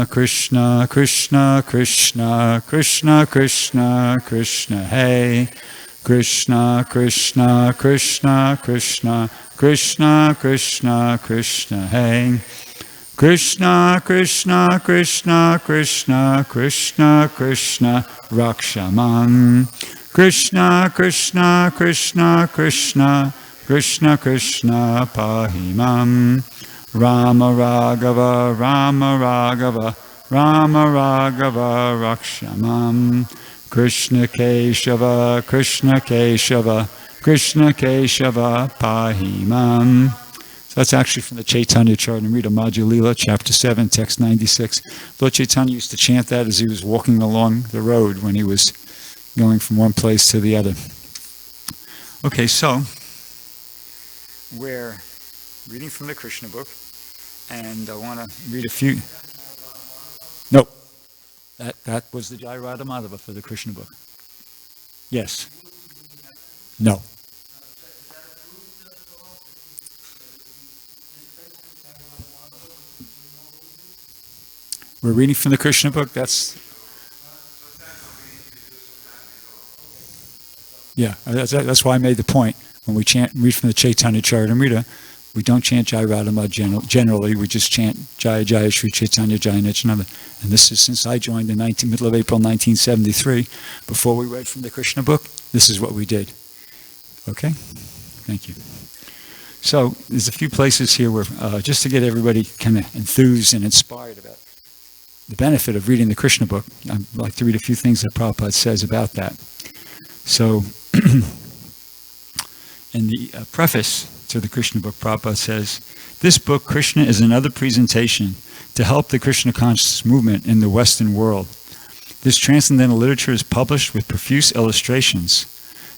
Krishna, Krishna, Krishna, Krishna, Krishna, Krishna, Hey. Krishna, Krishna, Krishna, Krishna, Krishna, Krishna, Krishna, Hey. Krishna, Krishna, Krishna, Krishna, Krishna, Krishna, Rakshamam. Krishna, Krishna, Krishna, Krishna, Krishna, Krishna, Pahimam. Rama Raghava, Rama Raghava, Rama Raghava, Rakshamam. Krishna Keshava, Krishna Keshava, Krishna Keshava, Pahimam. So that's actually from the Chaitanya Charitamrita, Madhya Lila, chapter 7, text 96. Lord Chaitanya used to chant that as he was walking along the road when he was going from one place to the other. Okay, so we're reading from the Krishna book, and I want to read a few. No, that was the Jai Radha Madhava for the Krishna book. Yes. No. We're reading from the Krishna book. That's why I made the point. When we read from the Chaitanya Charitamrita, we don't chant Jai Radha generally. We just chant Jaya Jaya Sri Chaitanya Jaya Nityananda. And this is since I joined in middle of April 1973. Before we read from the Krishna book, this is what we did. Okay? Thank you. So there's a few places here where, just to get everybody kind of enthused and inspired about the benefit of reading the Krishna book, I'd like to read a few things that Prabhupada says about that. So, in the preface to the Krishna book, Prabhupada says, "This book, Krishna, is another presentation to help the Krishna consciousness movement in the Western world. This transcendental literature is published with profuse illustrations.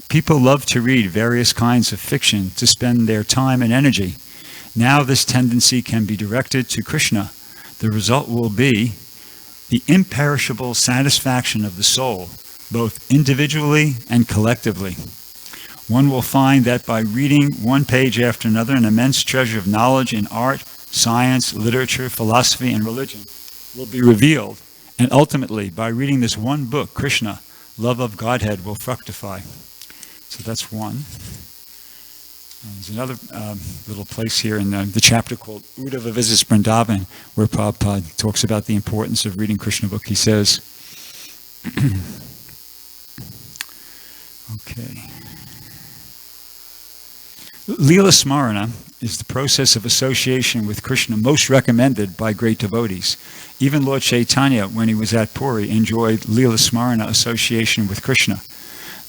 People love to read various kinds of fiction to spend their time and energy. Now this tendency can be directed to Krishna. The result will be the imperishable satisfaction of the soul, both individually and collectively. One will find that by reading one page after another, an immense treasure of knowledge in art, science, literature, philosophy, and religion will be revealed, and ultimately, by reading this one book, Krishna, love of Godhead will fructify." So that's one. And there's another little place here in the chapter called Uddhava Visits Vrindavan, where Prabhupada talks about the importance of reading Krishna book. He says, okay. Leela Smarana is the process of association with Krishna most recommended by great devotees. Even Lord Chaitanya, when he was at Puri, enjoyed Leela Smarana association with Krishna.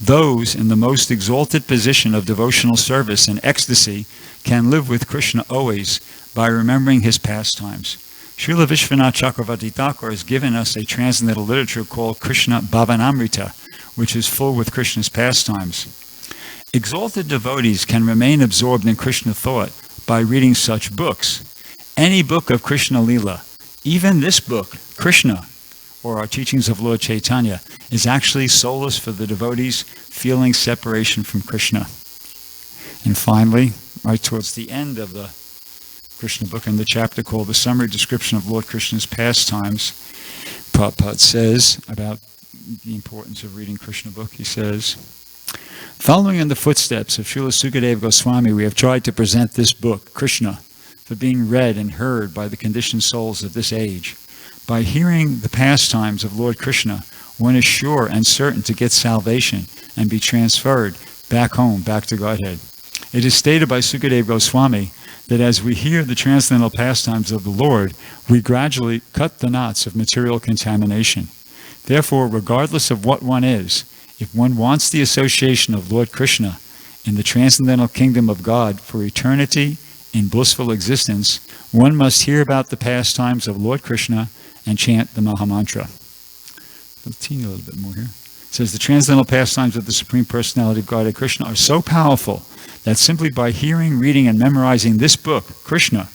Those in the most exalted position of devotional service and ecstasy can live with Krishna always by remembering his pastimes. Srila Vishwanath Chakravarti Thakur has given us a transcendental literature called Krishna Bhavanamrita, which is full with Krishna's pastimes. Exalted devotees can remain absorbed in Krishna thought by reading such books. Any book of Krishna Leela, even this book, Krishna, or our teachings of Lord Chaitanya, is actually solace for the devotees feeling separation from Krishna. And finally, right towards the end of the Krishna book, in the chapter called The Summary Description of Lord Krishna's Pastimes, Prabhupada says about the importance of reading Krishna book, he says, "Following in the footsteps of Srila Sukadeva Goswami, we have tried to present this book, Krishna, for being read and heard by the conditioned souls of this age. By hearing the pastimes of Lord Krishna, one is sure and certain to get salvation and be transferred back home, back to Godhead. It is stated by Sukadeva Goswami that as we hear the transcendental pastimes of the Lord, we gradually cut the knots of material contamination. Therefore, regardless of what one is, if one wants the association of Lord Krishna in the transcendental kingdom of God for eternity in blissful existence, one must hear about the pastimes of Lord Krishna and chant the Mahamantra." A little bit more here. It says, "The transcendental pastimes of the Supreme Personality of Godhead Krishna are so powerful that simply by hearing, reading, and memorizing this book, Krishna,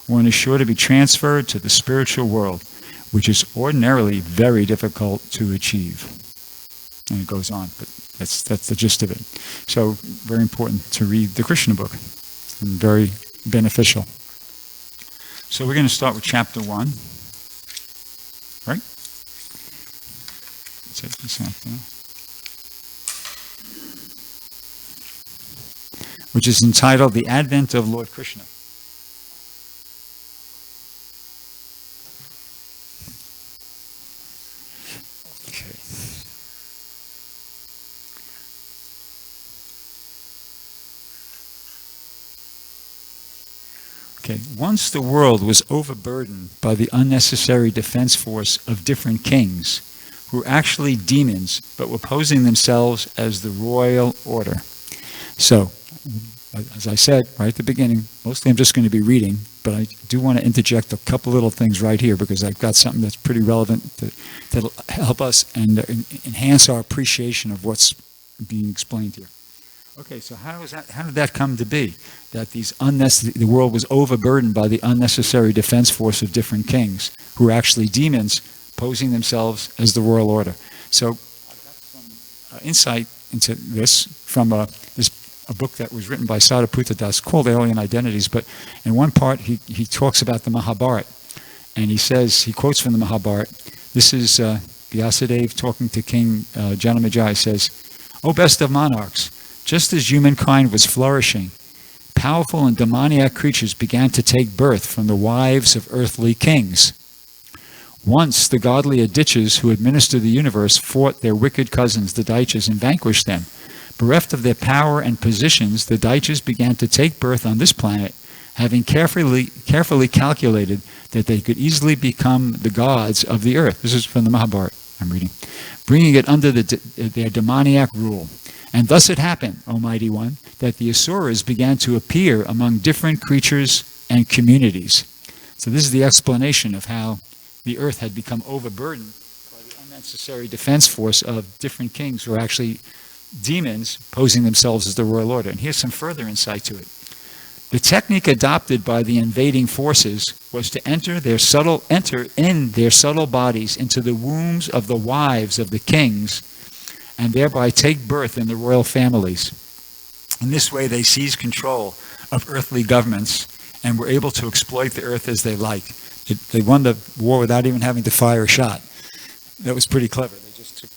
one is sure to be transferred to the spiritual world, which is ordinarily very difficult to achieve." And it goes on, but that's the gist of it. So, very important to read the Krishna book, and very beneficial. So we're going to start with chapter 1. right? Check this out there. Which is entitled The Advent of Lord Krishna. Okay. Once the world was overburdened by the unnecessary defense force of different kings, who were actually demons, but were posing themselves as the royal order. So, as I said right at the beginning, mostly I'm just going to be reading, but I do want to interject a couple little things right here because I've got something that's pretty relevant that'll help us and enhance our appreciation of what's being explained here. Okay, so how did that come to be? That the world was overburdened by the unnecessary defense force of different kings, who were actually demons posing themselves as the royal order. So I've got some insight into this from a book that was written by Sariputta Das called Alien Identities, but in one part he talks about the Mahabharata, and he quotes from the Mahabharata. This is Vyasadeva talking to King Janamejaya. Says, "O best of monarchs, just as humankind was flourishing, powerful and demoniac creatures began to take birth from the wives of earthly kings. Once the godly Adityas who administer the universe fought their wicked cousins, the Daityas, and vanquished them. Bereft of their power and positions, the Daityas began to take birth on this planet, having carefully calculated that they could easily become the gods of the earth." This is from the Mahabharata I'm reading. "Bringing it under their demoniac rule. And thus it happened, O Mighty One, that the Asuras began to appear among different creatures and communities." So this is the explanation of how the earth had become overburdened by the unnecessary defense force of different kings who are actually demons posing themselves as the royal order. And here's some further insight to it. The technique adopted by the invading forces was to enter in their subtle bodies into the wombs of the wives of the kings, and thereby take birth in the royal families. In this way, they seized control of earthly governments and were able to exploit the earth as they liked. They won the war without even having to fire a shot. That was pretty clever. They just took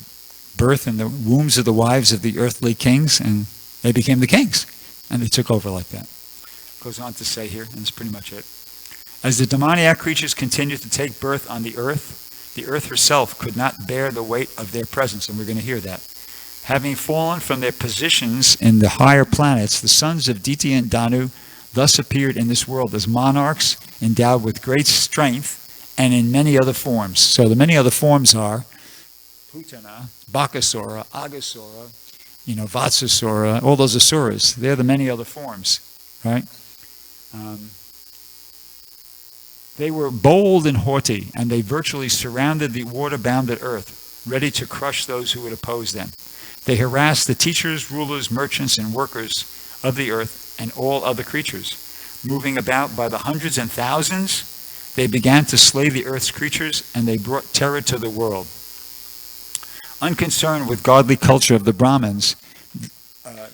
birth in the wombs of the wives of the earthly kings, and they became the kings. And they took over like that. Goes on to say here, and that's pretty much it. As the demoniac creatures continued to take birth on the earth herself could not bear the weight of their presence, and we're going to hear that. Having fallen from their positions in the higher planets, the sons of Diti and Danu thus appeared in this world as monarchs endowed with great strength and in many other forms. So the many other forms are Putana, Bakasura, Agasura, Vatsasura, all those Asuras. They're the many other forms, right? They were bold and haughty, and they virtually surrounded the water-bounded earth, ready to crush those who would oppose them. They harassed the teachers, rulers, merchants, and workers of the earth and all other creatures. Moving about by the hundreds and thousands, they began to slay the earth's creatures, and they brought terror to the world. Unconcerned with godly culture of the Brahmins,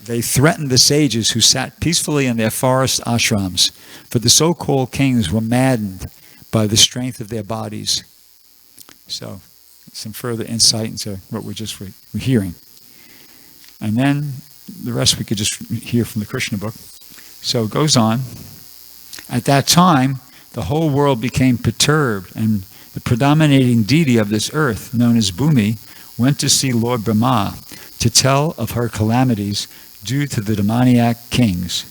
they threatened the sages who sat peacefully in their forest ashrams, for the so-called kings were maddened by the strength of their bodies. So, some further insight into what we're hearing. And then the rest we could just hear from the Krishna book. So it goes on. At that time, the whole world became perturbed, and the predominating deity of this earth, known as Bhumi, went to see Lord Brahma to tell of her calamities due to the demoniac kings.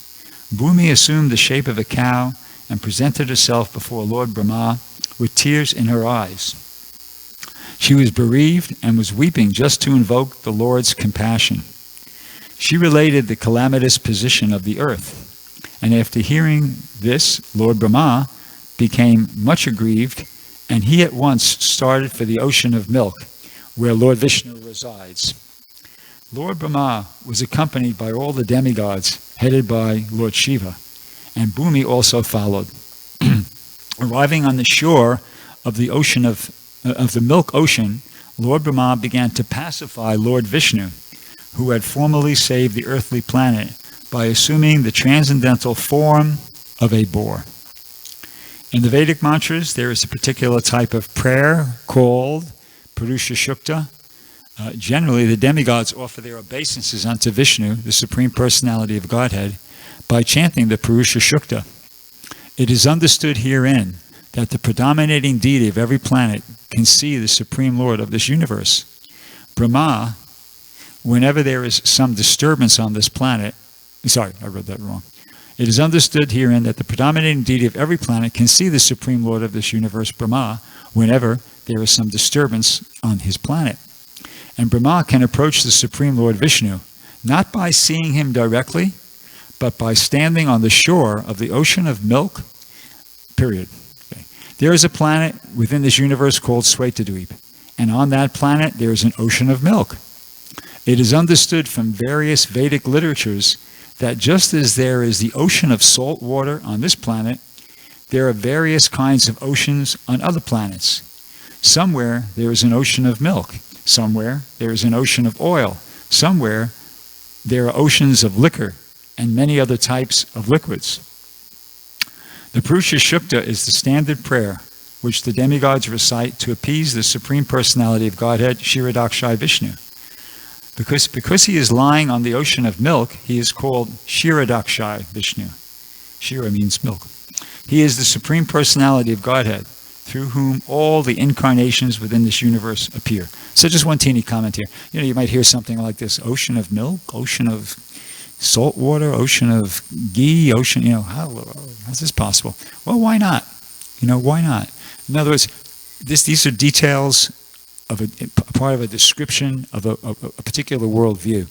Bhumi assumed the shape of a cow and presented herself before Lord Brahma with tears in her eyes. She was bereaved and was weeping just to invoke the Lord's compassion. She related the calamitous position of the earth, and after hearing this, Lord Brahma became much aggrieved, and he at once started for the ocean of milk, where Lord Vishnu resides. Lord Brahma was accompanied by all the demigods, headed by Lord Shiva, and Bhumi also followed. Arriving on the shore of the ocean of the milk ocean, Lord Brahma began to pacify Lord Vishnu, who had formerly saved the earthly planet by assuming the transcendental form of a boar. In the Vedic mantras, there is a particular type of prayer called Purusha Shukta. Generally, the demigods offer their obeisances unto Vishnu, the Supreme Personality of Godhead, by chanting the Purusha Shukta. It is understood herein that the predominating deity of every planet can see the Supreme Lord of this universe. Brahma, whenever there is some disturbance on this planet, sorry, I read that wrong. It is understood herein that the predominating deity of every planet can see the Supreme Lord of this universe, Brahma, whenever there is some disturbance on his planet. And Brahma can approach the Supreme Lord Vishnu, not by seeing him directly, but by standing on the shore of the ocean of milk, period. Okay. There is a planet within this universe called Svetadweep, and on that planet there is an ocean of milk. It is understood from various Vedic literatures that just as there is the ocean of salt water on this planet, there are various kinds of oceans on other planets. Somewhere there is an ocean of milk. Somewhere there is an ocean of oil. Somewhere there are oceans of liquor and many other types of liquids. The Purusha Shukta is the standard prayer which the demigods recite to appease the Supreme Personality of Godhead, Kshirodakshai Vishnu. Because he is lying on the ocean of milk, he is called Kshirodakshai Vishnu. Shira means milk. He is the Supreme Personality of Godhead, through whom all the incarnations within this universe appear. So just one teeny comment here. You might hear something like this: ocean of milk, ocean of salt water, ocean of ghee, ocean, how's this possible? Well, why not? Why not? In other words, these are details of a part of a description of a particular worldview.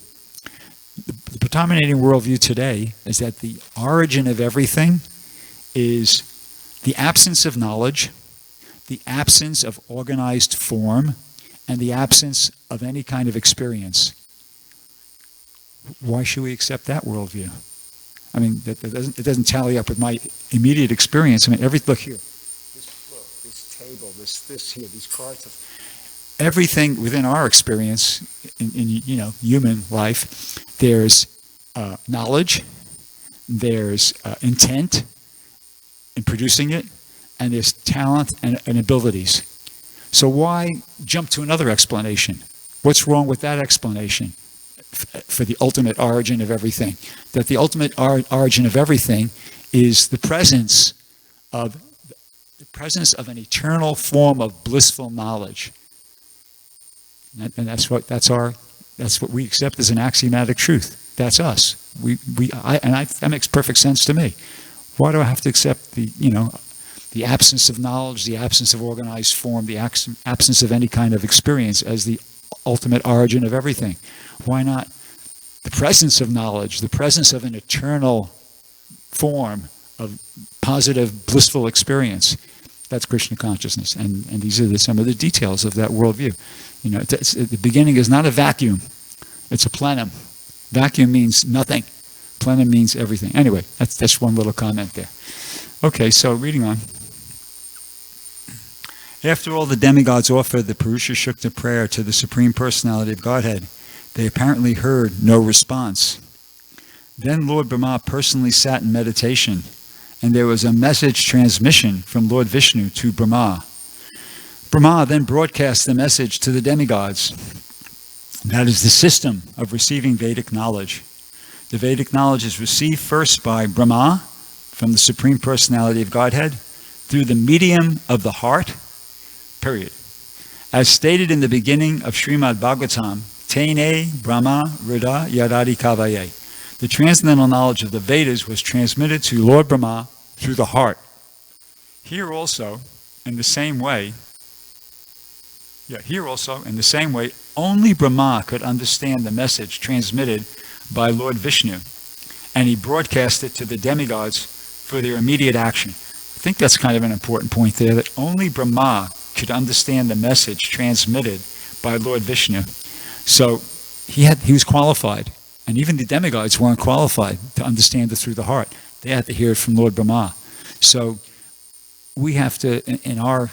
The predominating worldview today is that the origin of everything is the absence of knowledge, the absence of organized form, and the absence of any kind of experience. Why should we accept that worldview? I mean, it doesn't tally up with my immediate experience. I mean, look here, this table, this here, these cards. Everything within our experience in human life, there's knowledge, there's intent in producing it, and there's talent and abilities. So why jump to another explanation? What's wrong with that explanation for the ultimate origin of everything? That the ultimate origin of everything is the presence of an eternal form of blissful knowledge. And that's what we accept as an axiomatic truth. That's us. That makes perfect sense to me. Why do I have to accept the absence of knowledge, the absence of organized form, the absence of any kind of experience as the ultimate origin of everything? Why not the presence of knowledge, the presence of an eternal form of positive, blissful experience? That's Krishna consciousness, and these are some of the details of that worldview. The beginning is not a vacuum; it's a plenum. Vacuum means nothing. Plenum means everything. Anyway, that's one little comment there. Okay, so reading on. After all the demigods offered the Purusha Shukta prayer to the Supreme Personality of Godhead, they apparently heard no response. Then Lord Brahma personally sat in meditation, and there was a message transmission from Lord Vishnu to Brahma. Brahma then broadcast the message to the demigods. That is the system of receiving Vedic knowledge. The Vedic knowledge is received first by Brahma, from the Supreme Personality of Godhead, through the medium of the heart, period. As stated in the beginning of Srimad Bhagavatam, Tene Brahma Rida Yadadi Kavaye. The transcendental knowledge of the Vedas was transmitted to Lord Brahma through the heart. Here also, in the same way, only Brahma could understand the message transmitted by Lord Vishnu, and he broadcast it to the demigods for their immediate action. I think that's kind of an important point there, that only Brahma could understand the message transmitted by Lord Vishnu. So he was qualified, and even the demigods weren't qualified to understand it through the heart. They had to hear it from Lord Brahma. So we have to, in our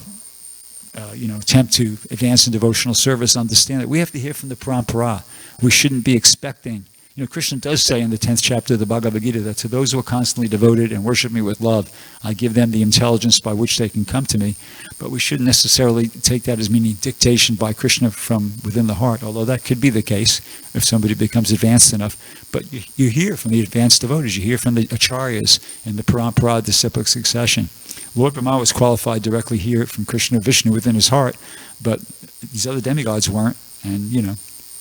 attempt to advance in devotional service, understand that we have to hear from the parampara. We shouldn't be expecting Krishna does say in the 10th chapter of the Bhagavad Gita that to those who are constantly devoted and worship me with love, I give them the intelligence by which they can come to me. But we shouldn't necessarily take that as meaning dictation by Krishna from within the heart, although that could be the case if somebody becomes advanced enough. But you hear from the advanced devotees, you hear from the acharyas in the parampara disciplic succession. Lord Brahma was qualified directly here from Krishna Vishnu within his heart, but these other demigods weren't, and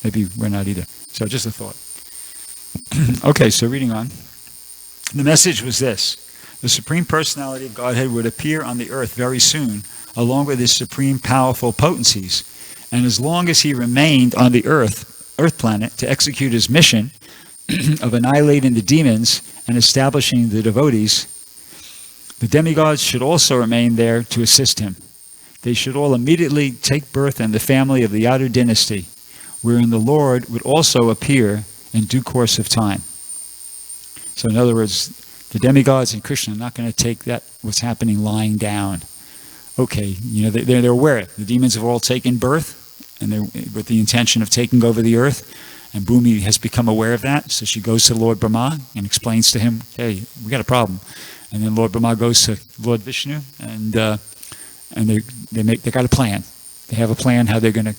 maybe we're not either. So just a thought. Okay, so reading on. The message was this: the Supreme Personality of Godhead would appear on the earth very soon, along with his supreme powerful potencies. And as long as he remained on the earth planet to execute his mission of annihilating the demons and establishing the devotees, the demigods should also remain there to assist him. They should all immediately take birth in the family of the Yadu dynasty, wherein the Lord would also appear in due course of time. So in other words, the demigods and Krishna are not going to take that what's happening lying down. Okay, they're aware. The demons have all taken birth, and they're with the intention of taking over the earth. And Bhumi has become aware of that, so she goes to Lord Brahma and explains to him, "Hey, we got a problem." And then Lord Brahma goes to Lord Vishnu, and they got a plan. They have a plan how they're going to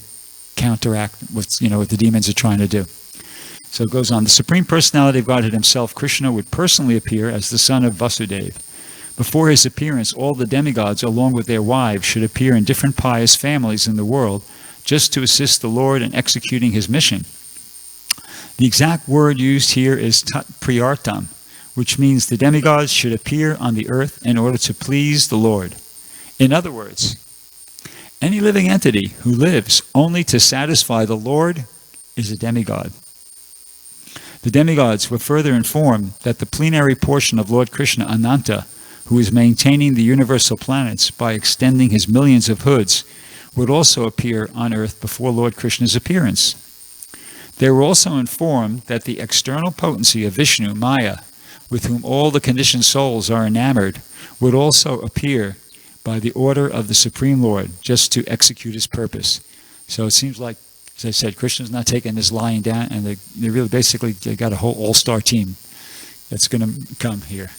counteract what the demons are trying to do. So it goes on. The Supreme Personality of Godhead himself, Krishna, would personally appear as the son of Vasudeva. Before his appearance, all the demigods, along with their wives, should appear in different pious families in the world, just to assist the Lord in executing his mission. The exact word used here is tat priyartam, which means the demigods should appear on the earth in order to please the Lord. In other words, any living entity who lives only to satisfy the Lord is a demigod. The demigods were further informed that the plenary portion of Lord Krishna, Ananta, who is maintaining the universal planets by extending his millions of hoods, would also appear on earth before Lord Krishna's appearance. They were also informed that the external potency of Vishnu, Maya, with whom all the conditioned souls are enamored, would also appear by the order of the Supreme Lord, just to execute his purpose. So it seems like, as I said, Krishna's not taking this lying down, and they really basically got a whole all-star team that's going to come here.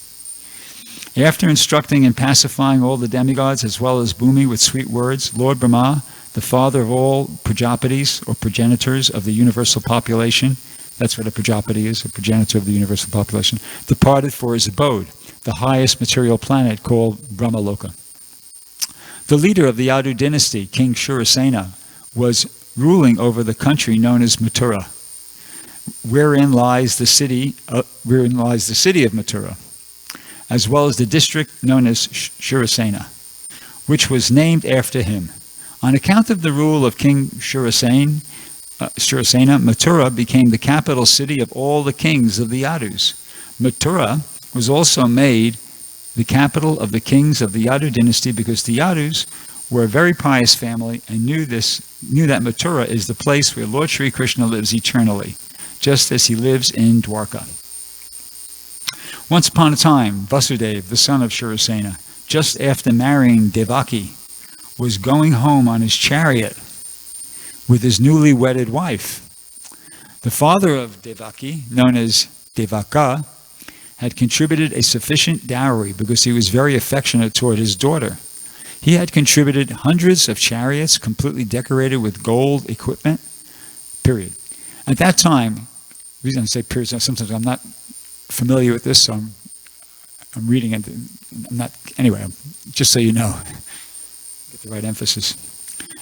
After instructing and pacifying all the demigods, as well as Bhumi with sweet words, Lord Brahma, the father of all Prabhupatis, or progenitors of the universal population, that's what a Prabhupati is, a progenitor of the universal population, departed for his abode, the highest material planet called Brahmaloka. The leader of the Yadu dynasty, King Shurasena, was ruling over the country known as Mathura, wherein lies the city of Mathura, as well as the district known as Shurasena, which was named after him. On account of the rule of King Shurasena, Mathura became the capital city of all the kings of the Yadus. Mathura was also made the capital of the kings of the Yadu dynasty because the Yadus were a very pious family and knew that Mathura is the place where Lord Sri Krishna lives eternally, just as he lives in Dwarka. Once upon a time, Vasudeva, the son of Shurasena, just after marrying Devaki, was going home on his chariot with his newly wedded wife. The father of Devaki, known as Devaka, had contributed a sufficient dowry because he was very affectionate toward his daughter. He had contributed hundreds of chariots completely decorated with gold equipment, period. At that time, the reason I say period, sometimes I'm not familiar with this, so I'm reading it. Anyway, just so you know, get the right emphasis.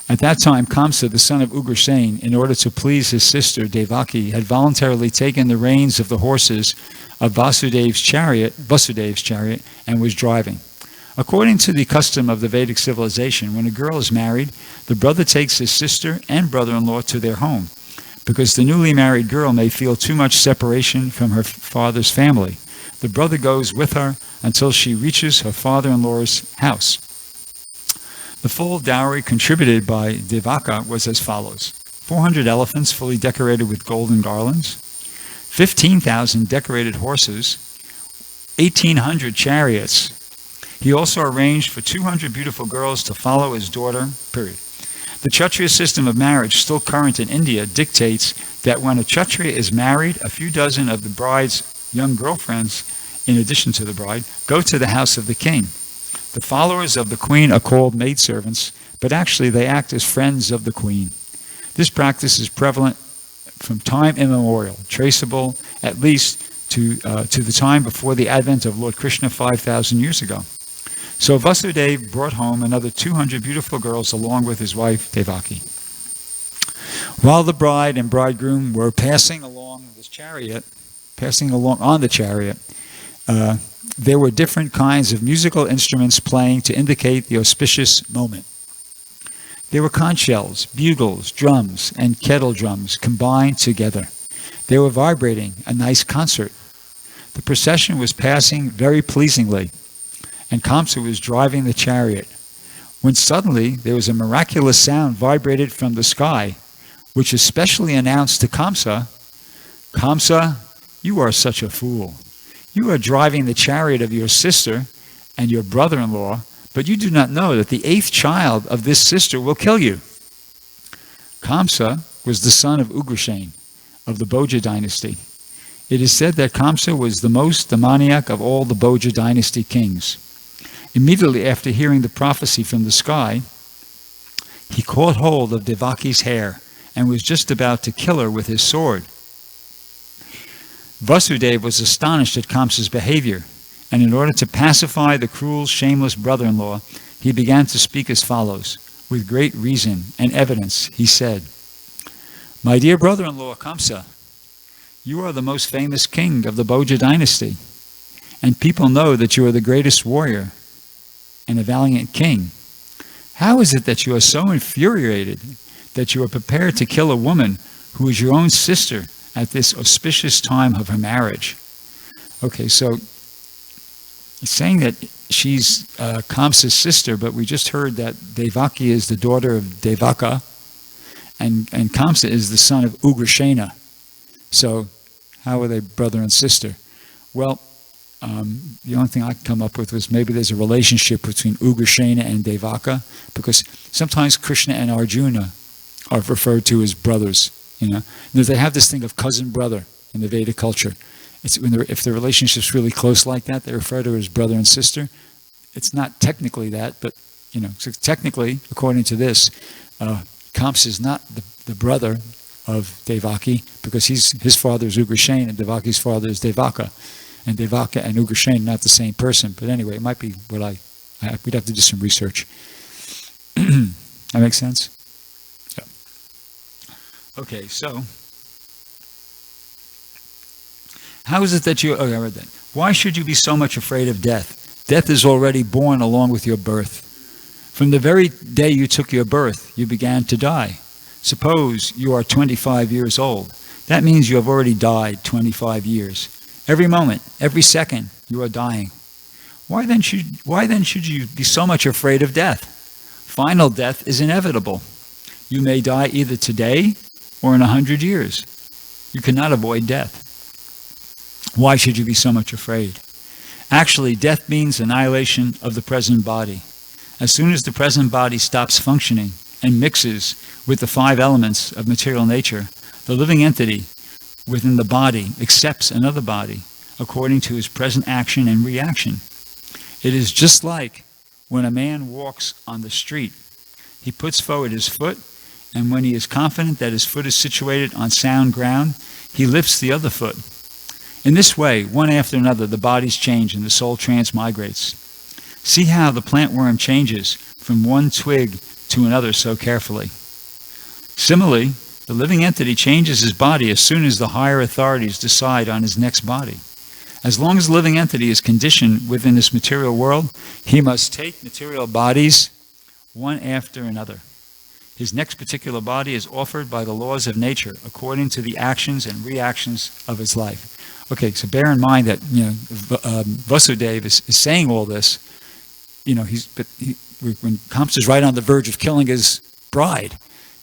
At that time, Kamsa, the son of Ugrasen, in order to please his sister Devaki, had voluntarily taken the reins of the horses of Vasudev's chariot, and was driving. According to the custom of the Vedic civilization, when a girl is married, the brother takes his sister and brother-in-law to their home, because the newly married girl may feel too much separation from her father's family. The brother goes with her until she reaches her father-in-law's house. The full dowry contributed by Devaka was as follows: 400 elephants fully decorated with golden garlands, 15,000 decorated horses, 1,800 chariots. He also arranged for 200 beautiful girls to follow his daughter, period. The Kshatriya system of marriage, still current in India, dictates that when a Kshatriya is married, a few dozen of the bride's young girlfriends, in addition to the bride, go to the house of the king. The followers of the queen are called maidservants, but actually they act as friends of the queen. This practice is prevalent from time immemorial, traceable at least to the time before the advent of Lord Krishna 5,000 years ago. So Vasudeva brought home another 200 beautiful girls along with his wife Devaki. While the bride and bridegroom were passing along on the chariot, there were different kinds of musical instruments playing to indicate the auspicious moment. There were conch shells, bugles, drums, and kettle drums combined together. They were vibrating, a nice concert. The procession was passing very pleasingly, and Kamsa was driving the chariot, when suddenly there was a miraculous sound vibrated from the sky, which especially announced to Kamsa, "Kamsa, you are such a fool. You are driving the chariot of your sister and your brother-in-law, but you do not know that the 8th child of this sister will kill you." Kamsa was the son of Ugrasena of the Bhoja dynasty. It is said that Kamsa was the most demoniac of all the Bhoja dynasty kings. Immediately after hearing the prophecy from the sky, he caught hold of Devaki's hair and was just about to kill her with his sword. Vasudeva was astonished at Kamsa's behavior, and in order to pacify the cruel, shameless brother-in-law, he began to speak as follows. With great reason and evidence, he said, "My dear brother-in-law Kamsa, you are the most famous king of the Bhoja dynasty, and people know that you are the greatest warrior and a valiant king. How is it that you are so infuriated that you are prepared to kill a woman who is your own sister at this auspicious time of her marriage?" Okay, so he's saying that she's Kamsa's sister, but we just heard that Devaki is the daughter of Devaka, and Kamsa is the son of Ugrasena. So how are they brother and sister? Well, the only thing I could come up with was maybe there's a relationship between Ugrasena and Devaka, because sometimes Krishna and Arjuna are referred to as brothers. They have this thing of cousin brother in the Vedic culture. It's if the relationship's really close like that, they refer to it as brother and sister. It's not technically that, but so technically, according to this, Kamsa is not the brother of Devaki, because his father is Ugrasena and Devaki's father is Devaka. And Devaka and Ugrasena are not the same person. But anyway, it might be what we'd have to do some research. That makes sense? Yeah. Okay, so how is it that I read that. Why should you be so much afraid of death? Death is already born along with your birth. From the very day you took your birth, you began to die. Suppose you are 25 years old. That means you have already died 25 years. Every moment, every second, you are dying. Why then should you be so much afraid of death? Final death is inevitable. You may die either today or in 100 years. You cannot avoid death. Why should you be so much afraid? Actually, death means annihilation of the present body. As soon as the present body stops functioning and mixes with the 5 elements of material nature, the living entity within the body accepts another body according to his present action and reaction. It is just like when a man walks on the street. He puts forward his foot, and when he is confident that his foot is situated on sound ground, he lifts the other foot. In this way, one after another, the bodies change and the soul transmigrates. See how the plant worm changes from one twig to another so carefully. Similarly, the living entity changes his body as soon as the higher authorities decide on his next body. As long as the living entity is conditioned within this material world, he must take material bodies one after another. His next particular body is offered by the laws of nature according to the actions and reactions of his life. Okay, so bear in mind that Vasudeva is saying all this. When Kamsa is right on the verge of killing his bride,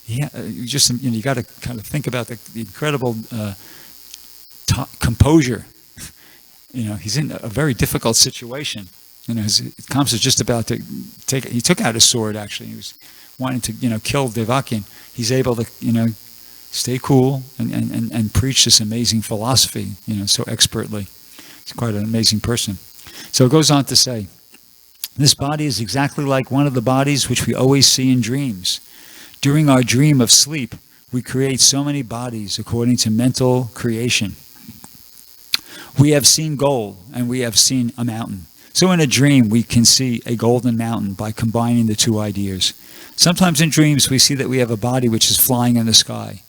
you got to kind of think about the incredible composure. He's in a very difficult situation. Kamsa is just about to he took out his sword. Actually, he was wanting to, kill Devaki, he's able to, stay cool and preach this amazing philosophy, so expertly. He's quite an amazing person. So it goes on to say, this body is exactly like one of the bodies which we always see in dreams. During our dream of sleep, we create so many bodies according to mental creation. We have seen gold and we have seen a mountain. So in a dream, we can see a golden mountain by combining the two ideas. Sometimes in dreams, we see that we have a body which is flying in the sky.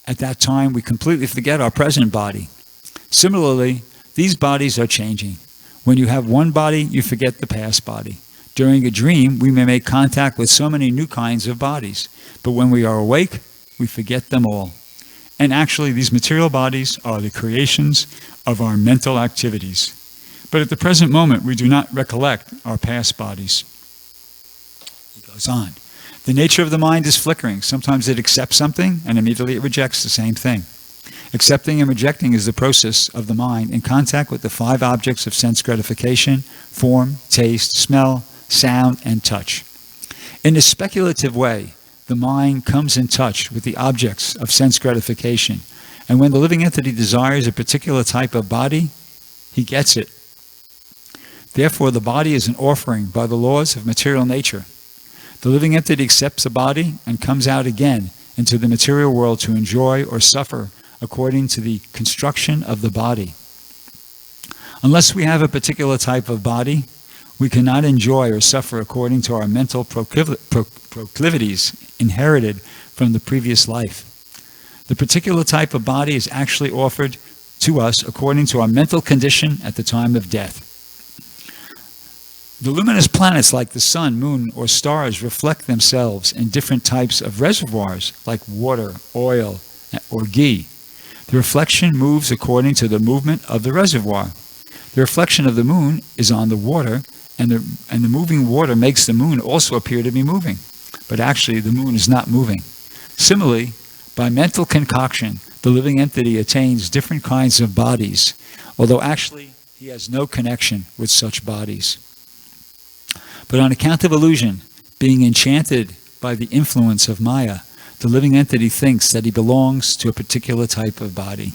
At that time, we completely forget our present body. Similarly, these bodies are changing. When you have one body, you forget the past body. During a dream, we may make contact with so many new kinds of bodies, but when we are awake, we forget them all. And actually, these material bodies are the creations of our mental activities. But at the present moment, we do not recollect our past bodies. He goes on. The nature of the mind is flickering. Sometimes it accepts something, and immediately it rejects the same thing. Accepting and rejecting is the process of the mind in contact with the 5 objects of sense gratification: form, taste, smell, sound, and touch. In a speculative way, the mind comes in touch with the objects of sense gratification, and when the living entity desires a particular type of body, he gets it. Therefore, the body is an offering by the laws of material nature. The living entity accepts the body and comes out again into the material world to enjoy or suffer according to the construction of the body. Unless we have a particular type of body, we cannot enjoy or suffer according to our mental proclivities inherited from the previous life. The particular type of body is actually offered to us according to our mental condition at the time of death. The luminous planets like the sun, moon, or stars reflect themselves in different types of reservoirs like water, oil, or ghee. The reflection moves according to the movement of the reservoir. The reflection of the moon is on the water, and the moving water makes the moon also appear to be moving. But actually, the moon is not moving. Similarly, by mental concoction, the living entity attains different kinds of bodies, although actually he has no connection with such bodies. But on account of illusion, being enchanted by the influence of Maya, the living entity thinks that he belongs to a particular type of body.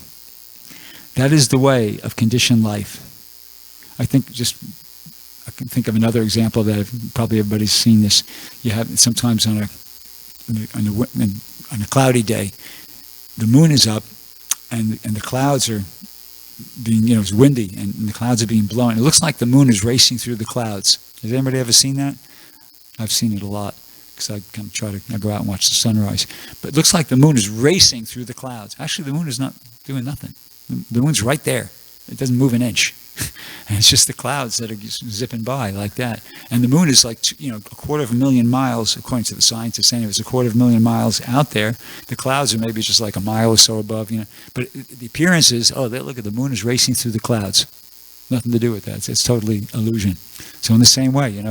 That is the way of conditioned life. I can think of another example that probably everybody's seen this. You have sometimes on a cloudy day, the moon is up and the clouds are being, it's windy and the clouds are being blown. It looks like the moon is racing through the clouds. Has anybody ever seen that? I've seen it a lot because I go out and watch the sunrise. But it looks like the moon is racing through the clouds. Actually, the moon is not doing nothing. The moon's right there. It doesn't move an inch. And it's just the clouds that are zipping by like that. And the moon is like, 250,000 miles, according to the scientists saying it was 250,000 miles out there. The clouds are maybe just like a mile or so above, But the appearance is, look at the moon is racing through the clouds. Nothing to do with that. It's totally illusion. So in the same way,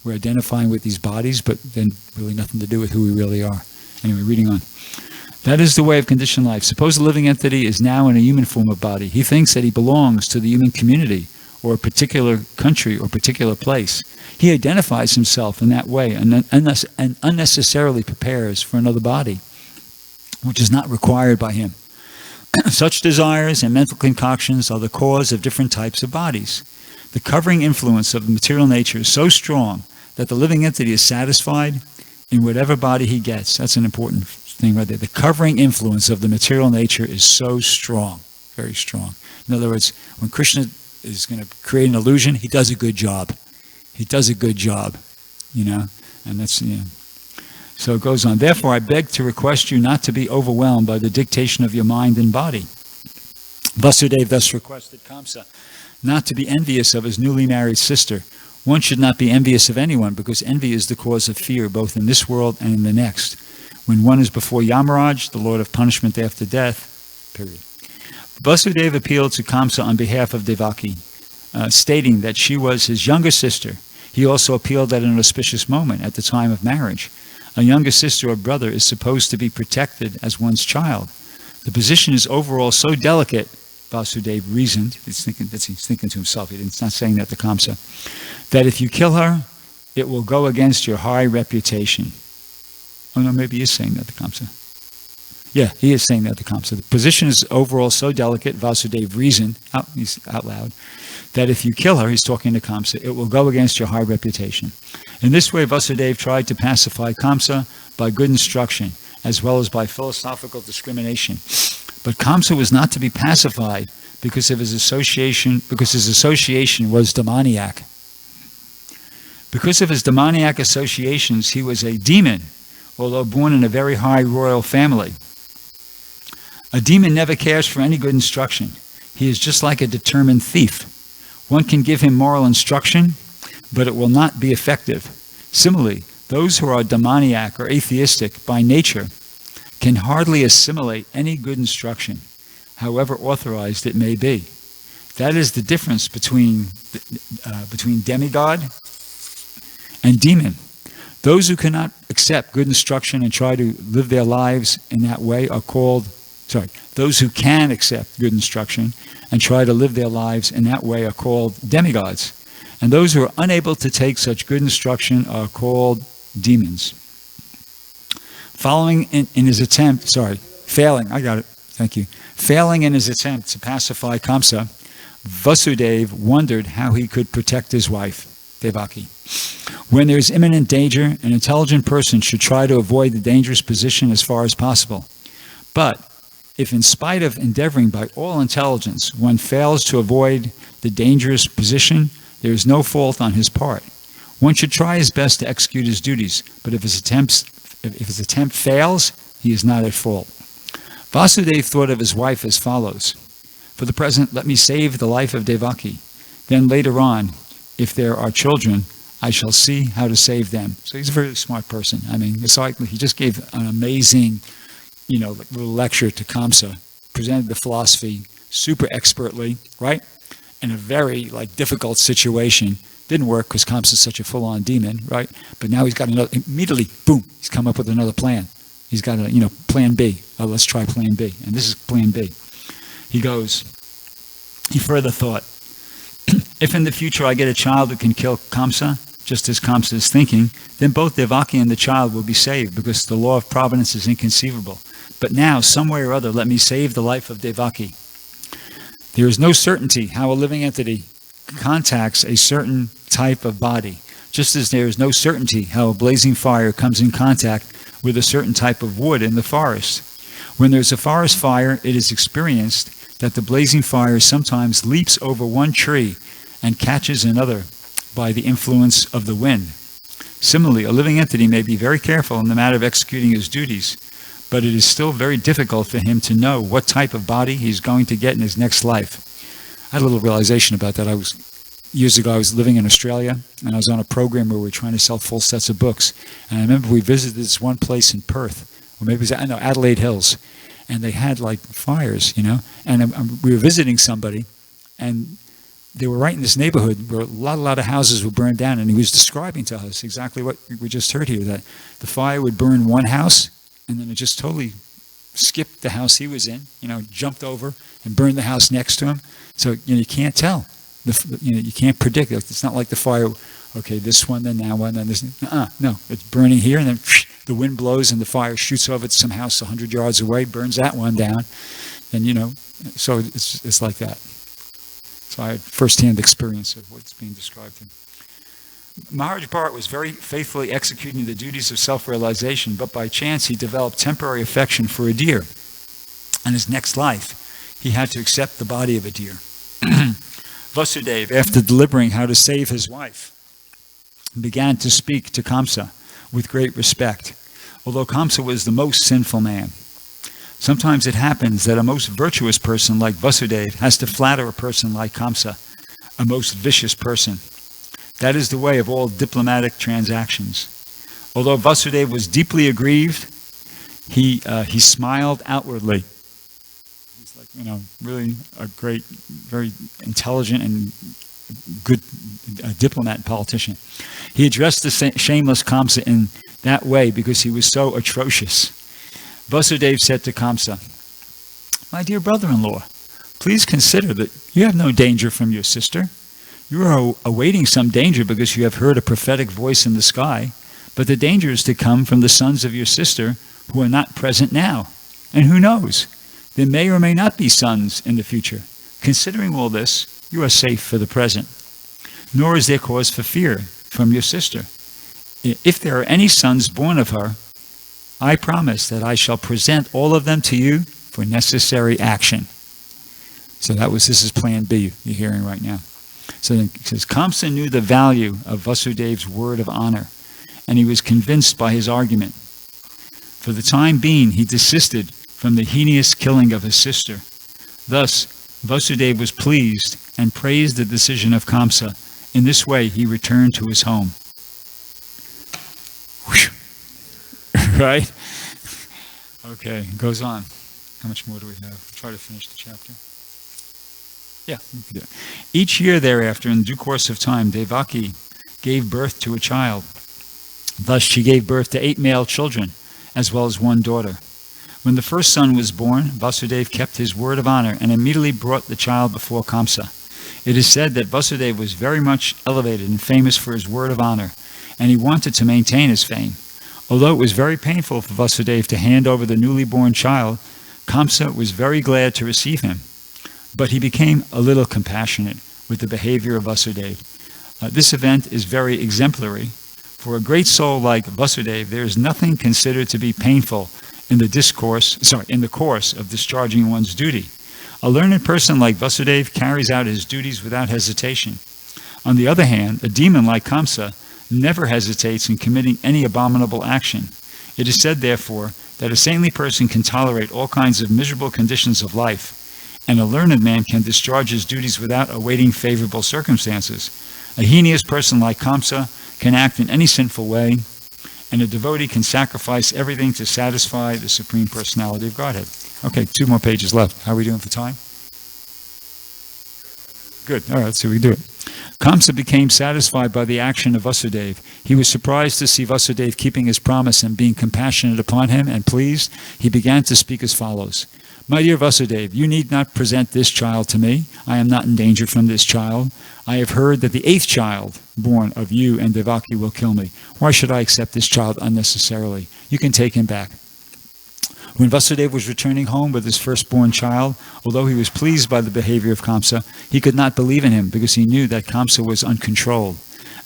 we're identifying with these bodies, but then really nothing to do with who we really are. Anyway, reading on. That is the way of conditioned life. Suppose a living entity is now in a human form of body. He thinks that he belongs to the human community or a particular country or particular place. He identifies himself in that way and unnecessarily prepares for another body, which is not required by him. Such desires and mental concoctions are the cause of different types of bodies. The covering influence of the material nature is so strong that the living entity is satisfied in whatever body he gets. That's an important thing right there. The covering influence of the material nature is so strong, very strong. In other words, when Krishna is going to create an illusion, he does a good job. He does a good job, and that's, So it goes on. Therefore, I beg to request you not to be overwhelmed by the dictation of your mind and body. Vasudeva thus requested Kamsa not to be envious of his newly married sister. One should not be envious of anyone because envy is the cause of fear both in this world and in the next. When one is before Yamaraj, the Lord of punishment after death, period. Vasudeva appealed to Kamsa on behalf of Devaki, stating that she was his younger sister. He also appealed at an auspicious moment at the time of marriage. A younger sister or brother is supposed to be protected as one's child. The position is overall so delicate, Vasudeva reasoned, he's thinking to himself, he's not saying that to Kamsa, that if you kill her, it will go against your high reputation. Oh no, maybe he is saying that to Kamsa. Yeah, he is saying that to Kamsa. The position is overall so delicate, Vasudeva reasoned, he's out loud, that if you kill her, he's talking to Kamsa, it will go against your high reputation. In this way, Vasudeva tried to pacify Kamsa by good instruction, as well as by philosophical discrimination. But Kamsa was not to be pacified because his association was demoniac. Because of his demoniac associations, he was a demon, although born in a very high royal family. A demon never cares for any good instruction. He is just like a determined thief. One can give him moral instruction, but it will not be effective. Similarly, those who are demoniac or atheistic by nature can hardly assimilate any good instruction, however authorized it may be. That is the difference between demigod and demon. Those who cannot accept good instruction and try to live their lives in that way are called those who can accept good instruction and try to live their lives in that way are called demigods. And those who are unable to take such good instruction are called demons. Failing in his attempt to pacify Kamsa, Vasudeva wondered how he could protect his wife, Devaki. When there is imminent danger, an intelligent person should try to avoid the dangerous position as far as possible. But if in spite of endeavoring by all intelligence, one fails to avoid the dangerous position, there is no fault on his part. One should try his best to execute his duties, but if his attempt fails, he is not at fault. Vasudeva thought of his wife as follows: for the present, let me save the life of Devaki. Then later on, if there are children, I shall see how to save them. So he's a very smart person. I mean, it's like he just gave an amazing little lecture to Kamsa, presented the philosophy super expertly, right? In a very difficult situation. Didn't work because Kamsa is such a full-on demon, right? But now he's got immediately, boom, he's come up with another plan. He's got a, plan B. Let's try plan B. And this is plan B. He further thought, if in the future I get a child who can kill Kamsa, just as Kamsa is thinking, then both Devaki and the child will be saved because the law of providence is inconceivable. But now, some way or other, let me save the life of Devaki. There is no certainty how a living entity contacts a certain type of body, just as there is no certainty how a blazing fire comes in contact with a certain type of wood in the forest. When there is a forest fire, it is experienced that the blazing fire sometimes leaps over one tree and catches another by the influence of the wind. Similarly, a living entity may be very careful in the matter of executing his duties, but it is still very difficult for him to know what type of body he's going to get in his next life. I had a little realization about that. Years ago, I was living in Australia, and I was on a program where we were trying to sell full sets of books. And I remember we visited this one place in Perth, or maybe it was, Adelaide Hills, and they had fires, and we were visiting somebody, and they were right in this neighborhood where a lot of houses were burned down, and he was describing to us exactly what we just heard here, that the fire would burn one house, and then it just totally skipped the house he was in, jumped over and burned the house next to him. So, you can't tell. You can't predict. It's not like the fire, okay, this one, then that one, then this. No, it's burning here, and then the wind blows and the fire shoots over to some house 100 yards away, burns that one down. And, so it's like that. So I had first-hand experience of what's being described here. Maharaj Bharat was very faithfully executing the duties of self-realization, but by chance he developed temporary affection for a deer. In his next life, he had to accept the body of a deer. Vasudeva, after deliberating how to save his wife, began to speak to Kamsa with great respect, although Kamsa was the most sinful man. Sometimes it happens that a most virtuous person like Vasudeva has to flatter a person like Kamsa, a most vicious person. That is the way of all diplomatic transactions. Although Vasudeva was deeply aggrieved, he smiled outwardly. He's really a great, very intelligent and good diplomat and politician. He addressed the shameless Kamsa in that way because he was so atrocious. Vasudeva said to Kamsa, "My dear brother-in-law, please consider that you have no danger from your sister. You are awaiting some danger because you have heard a prophetic voice in the sky, but the danger is to come from the sons of your sister who are not present now. And who knows? There may or may not be sons in the future. Considering all this, you are safe for the present. Nor is there cause for fear from your sister. If there are any sons born of her, I promise that I shall present all of them to you for necessary action. So this is plan B you're hearing right now. So then it says, Kamsa knew the value of Vasudev's word of honor, and he was convinced by his argument. For the time being, he desisted from the heinous killing of his sister. Thus, Vasudeva was pleased and praised the decision of Kamsa. In this way, he returned to his home. Right? Okay, it goes on. How much more do we have? Try to finish the chapter. Yeah. Each year thereafter, in due course of time, Devaki gave birth to a child. Thus she gave birth to 8 male children, as well as 1 daughter. When the first son was born, Vasudeva kept his word of honor and immediately brought the child before Kamsa. It is said that Vasudeva was very much elevated and famous for his word of honor, and he wanted to maintain his fame. Although it was very painful for Vasudeva to hand over the newly born child, Kamsa was very glad to receive him. But he became a little compassionate with the behavior of Vasudeva. This event is very exemplary. For a great soul like Vasudeva, there is nothing considered to be painful in the course of discharging one's duty. A learned person like Vasudeva carries out his duties without hesitation. On the other hand, a demon like Kamsa never hesitates in committing any abominable action. It is said, therefore, that a saintly person can tolerate all kinds of miserable conditions of life, and a learned man can discharge his duties without awaiting favorable circumstances. A heinous person like Kamsa can act in any sinful way, and a devotee can sacrifice everything to satisfy the Supreme Personality of Godhead. Okay, 2 more pages left. How are we doing for time? Good. All right, let's see if we can do it. Kamsa became satisfied by the action of Vasudeva. He was surprised to see Vasudeva keeping his promise and being compassionate upon him, and pleased, he began to speak as follows. My dear Vasudeva, you need not present this child to me. I am not in danger from this child. I have heard that the 8th child born of you and Devaki will kill me. Why should I accept this child unnecessarily? You can take him back. When Vasudeva was returning home with his firstborn child, although he was pleased by the behavior of Kamsa, he could not believe in him because he knew that Kamsa was uncontrolled.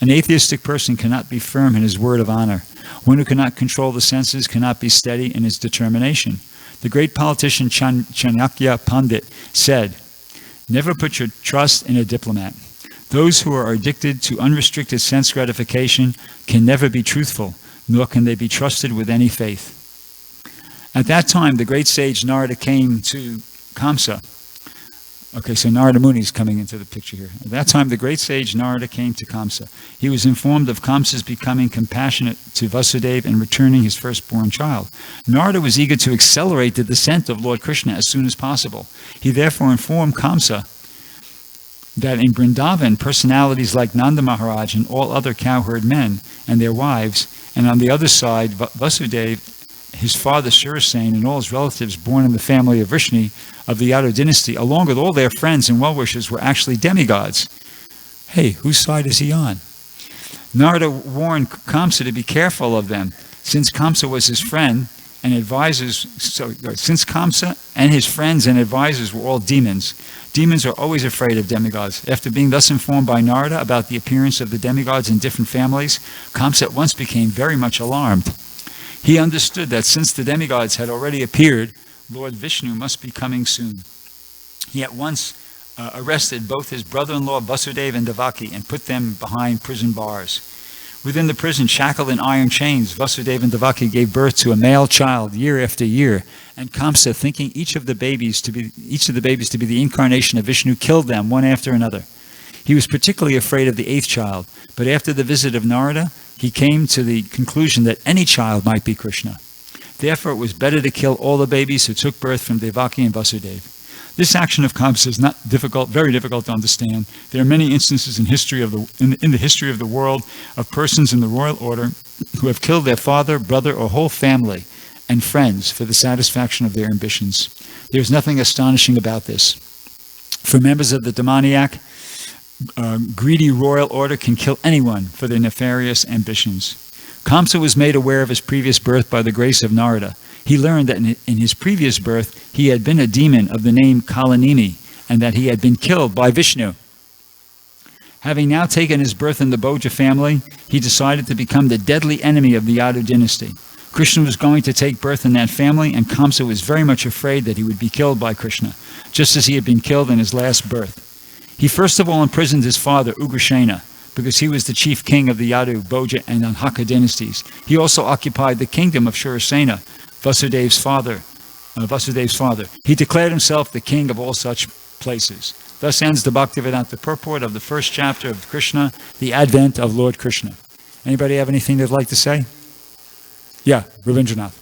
An atheistic person cannot be firm in his word of honor. One who cannot control the senses cannot be steady in his determination. The great politician Chanakya Pandit said, "Never put your trust in a diplomat. Those who are addicted to unrestricted sense gratification can never be truthful, nor can they be trusted with any faith." At that time, the great sage Narada came to Kamsa. Okay, so Narada Muni is coming into the picture here. At that time, the great sage Narada came to Kamsa. He was informed of Kamsa's becoming compassionate to Vasudeva and returning his firstborn child. Narada was eager to accelerate the descent of Lord Krishna as soon as possible. He therefore informed Kamsa that in Vrindavan, personalities like Nanda Maharaj and all other cowherd men and their wives, and on the other side, Vasudeva, his father Surasena, and all his relatives born in the family of Vrishni of the Yadav dynasty, along with all their friends and well-wishers, were actually demigods. Hey, whose side is he on? Narada warned Kamsa to be careful of them, since Kamsa was his friend and advisors. Since Kamsa and his friends and advisors were all demons, demons are always afraid of demigods. After being thus informed by Narada about the appearance of the demigods in different families, Kamsa at once became very much alarmed. He understood that since the demigods had already appeared, Lord Vishnu must be coming soon. He at once arrested both his brother-in-law Vasudeva and Devaki and put them behind prison bars. Within the prison, shackled in iron chains, Vasudeva and Devaki gave birth to a male child year after year, and Kamsa, thinking each of the babies to be the incarnation of Vishnu, killed them one after another. He was particularly afraid of the 8th child, but after the visit of Narada, he came to the conclusion that any child might be Krishna. Therefore, it was better to kill all the babies who took birth from Devaki and Vasudeva. This action of Kamsa is not difficult, very difficult to understand. There are many instances in the history of the world of persons in the royal order who have killed their father, brother, or whole family and friends for the satisfaction of their ambitions. There is nothing astonishing about this. For members of the demoniac, greedy royal order can kill anyone for their nefarious ambitions. Kamsa was made aware of his previous birth by the grace of Narada. He learned that in his previous birth he had been a demon of the name Kalanini, and that he had been killed by Vishnu. Having now taken his birth in the Bhoja family, he decided to become the deadly enemy of the Yadu dynasty. Krishna was going to take birth in that family, and Kamsa was very much afraid that he would be killed by Krishna, just as he had been killed in his last birth. He first of all imprisoned his father, Ugrasena, because he was the chief king of the Yadu, Bhoja, and Anhaka dynasties. He also occupied the kingdom of Shurasena, Vasudev's father. He declared himself the king of all such places. Thus ends the Bhaktivedanta purport of the first chapter of Krishna, the advent of Lord Krishna. Anybody have anything they'd like to say? Yeah, Ravindranath.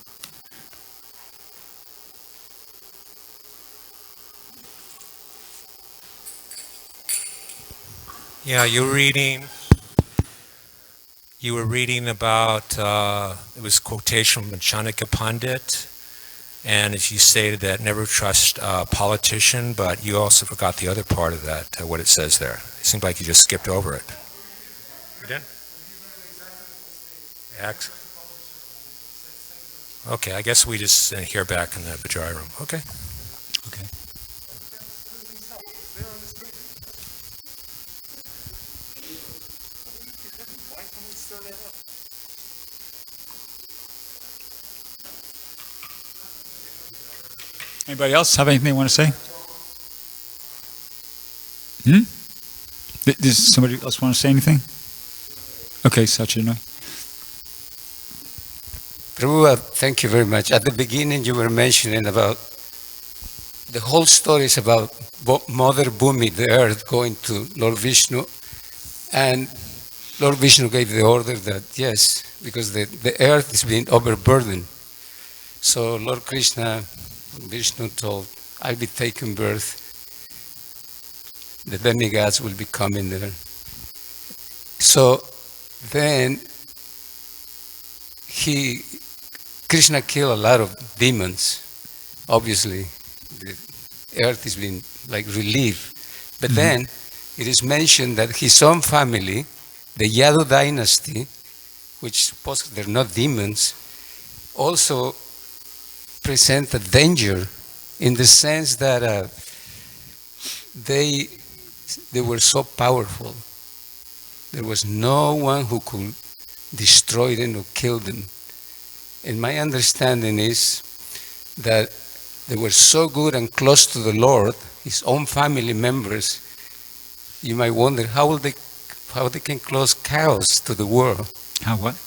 Yeah, you were reading about, it was a quotation from Chanakya Pandit, and as you stated that never trust a politician, but you also forgot the other part of that, what it says there. It seemed like you just skipped over it. You didn't? Okay, I guess we just hear back in the Vijay room. Okay. Okay. Anybody else have anything they want to say? Does somebody else want to say anything? Okay, Sachin. Prabhu, thank you very much. At the beginning, you were mentioning about the whole story is about Mother Bhumi, the earth, going to Lord Vishnu. And Lord Vishnu gave the order that, yes, because the earth is being overburdened. So Lord Krishna, Vishnu told, I'll be taking birth. The demigods will be coming there. So then Krishna killed a lot of demons. Obviously, the earth is being like relieved. But then it is mentioned that his own family, the Yadu dynasty, which supposedly they're not demons, also present a danger in the sense that they were so powerful. There was no one who could destroy them or kill them. And my understanding is that they were so good and close to the Lord, his own family members. You might wonder how they can cause chaos to the world. How what?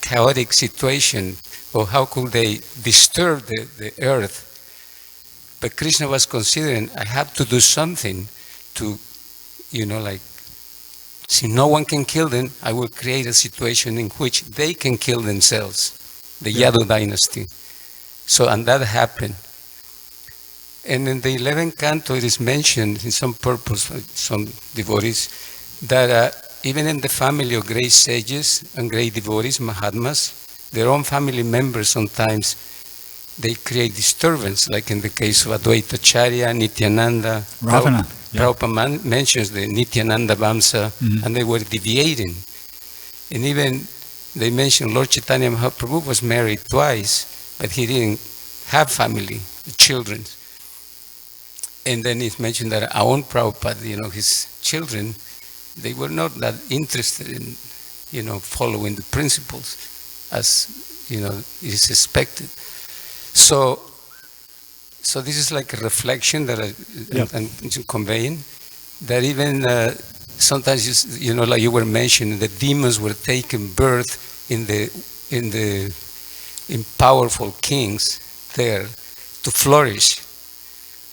Chaotic situation, or how could they disturb the earth? But Krishna was considering, I have to do something to, since no one can kill them, I will create a situation in which they can kill themselves, the Yadu dynasty. So, and that happened. And in the 11th canto, it is mentioned in some purpose, some devotees, that even in the family of great sages and great devotees, Mahatmas, their own family members sometimes, they create disturbance, like in the case of Advaita Charya, Nityananda. Ravana. Prabhupada mentions the Nityananda Vamsa, and they were deviating. And even they mention Lord Chaitanya Mahaprabhu was married twice, but he didn't have family, children. And then it's mentioned that our own Prabhupada, his children, they were not that interested in, following the principles as, is expected. So this is like a reflection that I'm conveying, that even sometimes, like you were mentioning, the demons were taking birth in powerful kings there to flourish.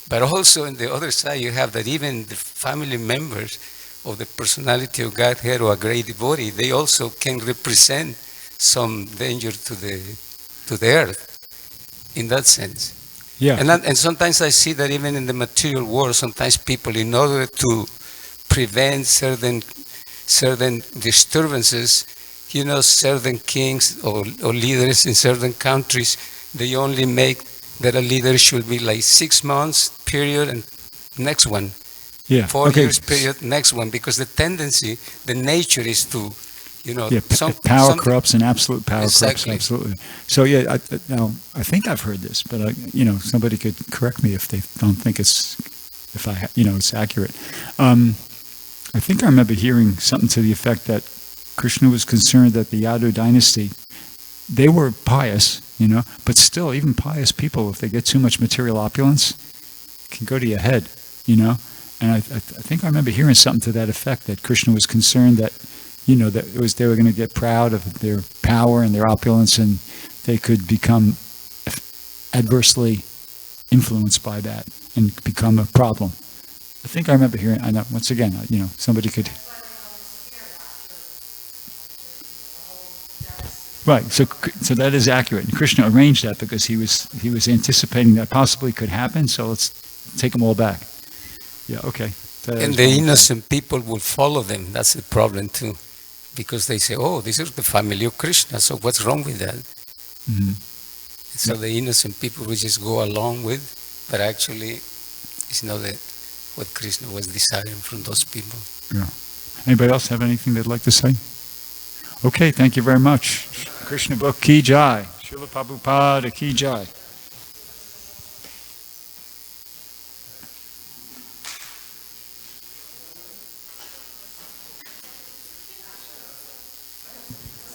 But also on the other side, you have that even the family members of the personality of Godhead or a great devotee, they also can represent some danger to the earth in that sense. Yeah. And sometimes I see that even in the material world, sometimes people, in order to prevent certain disturbances, certain kings or leaders in certain countries, they only make that a leader should be like 6 months period and next one. 4 years period, next one, because the tendency, the nature is to You know, Yeah, power something- corrupts and absolute power corrupts Exactly. absolutely. So yeah, now I think I've heard this, but somebody could correct me if they don't think it's it's accurate. I think I remember hearing something to the effect that Krishna was concerned that the Yadu dynasty, they were pious, but still, even pious people, if they get too much material opulence, can go to your head, And I think I remember hearing something to that effect, that Krishna was concerned that, that they were going to get proud of their power and their opulence, and they could become adversely influenced by that and become a problem. I think I remember hearing. I know. Once again, somebody could. Right. So that is accurate. And Krishna arranged that because he was anticipating that possibly could happen. So let's take them all back. Yeah. Okay. And the innocent people will follow them. That's the problem too, because they say, "Oh, this is the family of Krishna. So what's wrong with that?" Mm-hmm. So the innocent people will just go along with, but actually, it's not what Krishna was desiring from those people. Yeah. Anybody else have anything they'd like to say? Okay, thank you very much. Krishna book ki jai. Srila Prabhupada ki jai.